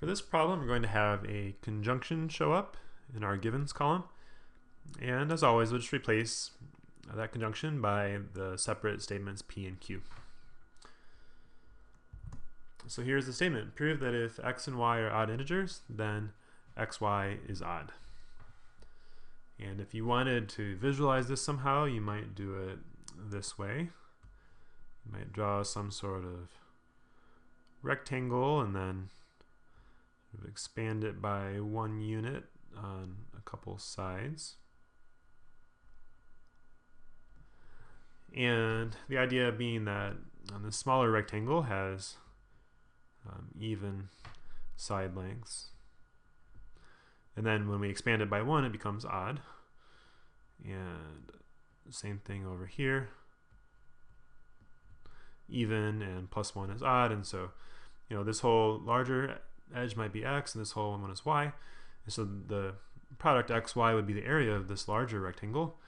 For this problem, we're going to have a conjunction show up in our givens column. And as always, we'll just replace that conjunction by the separate statements P and Q. So here's the statement. Prove that if x and y are odd integers, then xy is odd. And if you wanted to visualize this somehow, you might do it this way. You might draw some sort of rectangle and then expand it by 1 unit on a couple sides. And the idea being that the smaller rectangle has even side lengths. And then when we expand it by 1, it becomes odd. And same thing over here. Even and plus 1 is odd. And so, this whole larger edge might be x, and this whole one is y. And so the product xy would be the area of this larger rectangle.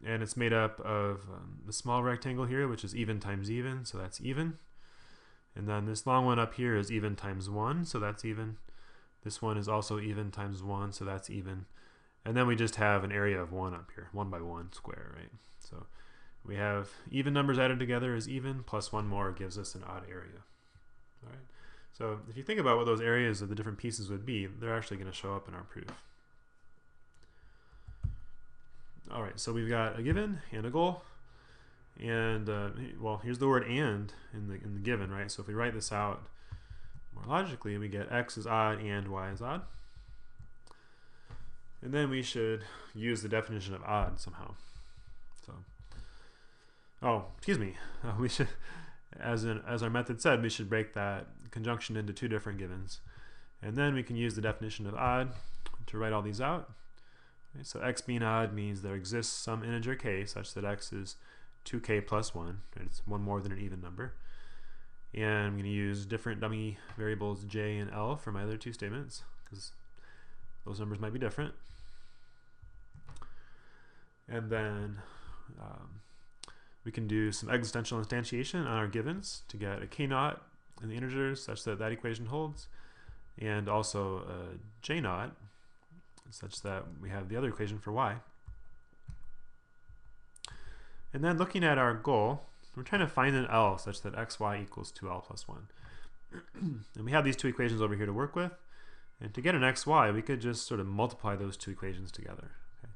And it's made up of the small rectangle here, which is even times even, so that's even. And then this long one up here is even times 1, so that's even. This one is also even times 1, so that's even. And then we just have an area of 1 up here, 1 by 1 square, right? So we have even numbers added together is even, plus 1 more gives us an odd area. All right. So if you think about what those areas of the different pieces would be, they're actually going to show up in our proof. All right, so we've got a given and a goal. And, well, here's the word and in the given, right? So if we write this out more logically, we get x is odd and y is odd. And then we should use the definition of odd somehow. So, oh, excuse me. We should, as our method said, we should break that conjunction into 2 different givens. And then we can use the definition of odd to write all these out. Okay, so x being odd means there exists some integer k such that x is 2k plus 1. Right? It's 1 more than an even number. And I'm going to use different dummy variables j and l for my other 2 statements because those numbers might be different. And then we can do some existential instantiation on our givens to get a k0 in the integers such that that equation holds, and also a j0 such that we have the other equation for y. And then looking at our goal, we're trying to find an L such that xy equals 2L plus 1. And we have these 2 equations over here to work with. And to get an xy, we could just sort of multiply those 2 equations together. Okay?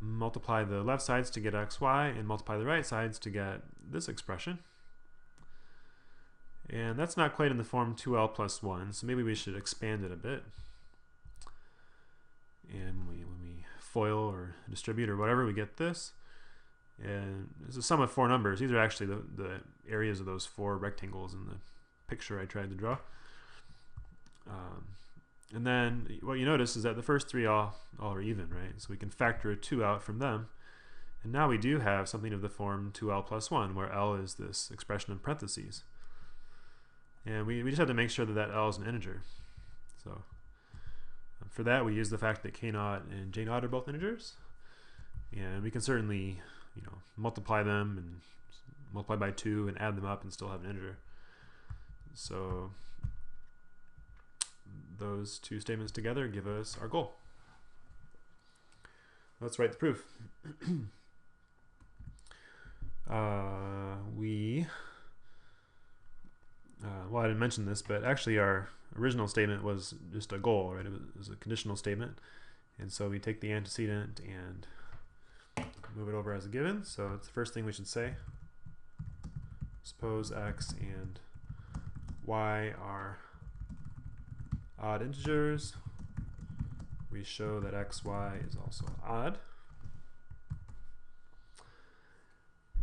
Multiply the left sides to get xy, and multiply the right sides to get this expression. And that's not quite in the form 2L plus 1, so maybe we should expand it a bit. And when we FOIL or distribute or whatever, we get this. And it's a sum of 4 numbers. These are actually the areas of those 4 rectangles in the picture I tried to draw. And then what you notice is that the first 3 all are even, right? So we can factor a 2 out from them. And now we do have something of the form 2L plus 1, where L is this expression in parentheses. And we just have to make sure that that L is an integer. So for that, we use the fact that k0 and j0 are both integers. And we can certainly multiply them and multiply by 2 and add them up and still have an integer. So those 2 statements together give us our goal. Let's write the proof. Well, I didn't mention this, but actually our original statement was just a goal, right? It was a conditional statement. And so we take the antecedent and move it over as a given. So it's the first thing we should say. Suppose x and y are odd integers. We show that xy is also odd.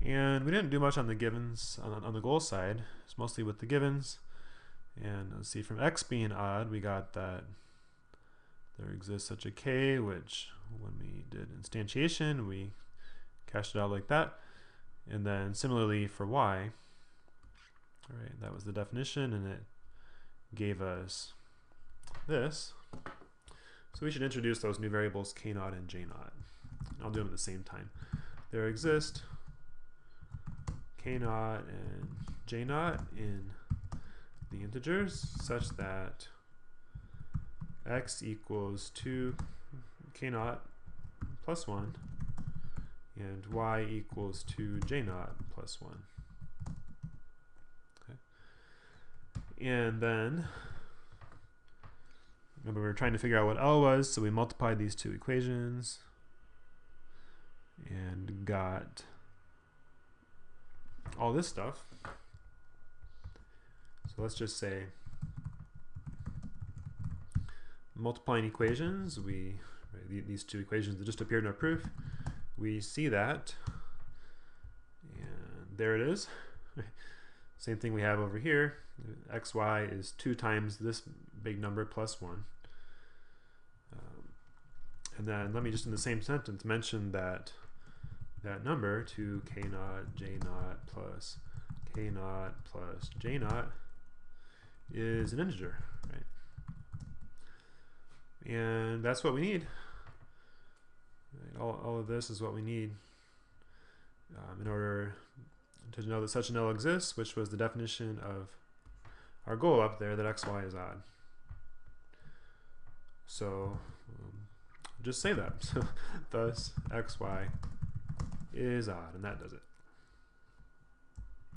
And we didn't do much on the givens, on the goal side. It's mostly with the givens. And let's see, from x being odd, we got that there exists such a k, which when we did instantiation, we cashed it out like that. And then similarly for y, all right, that was the definition, and it gave us this. So we should introduce those new variables k0 and j0. I'll do them at the same time. There exist k0 and j0 in the integers such that x equals 2 k naught plus 1 and y equals 2 j naught plus 1. Okay. And then remember we were trying to figure out what L was, so we multiplied these two equations and got all this stuff. So let's just say multiplying equations, these two equations that just appeared in our proof, we see that, and there it is. Same thing we have over here. xy is 2 times this big number plus 1. And then let me just in the same sentence mention that number 2 k naught j naught plus k naught plus j naught is an integer, right? And that's what we need. Right? All of this is what we need in order to know that such an L exists, which was the definition of our goal up there, that xy is odd. So just say that. Thus xy is odd, and that does it.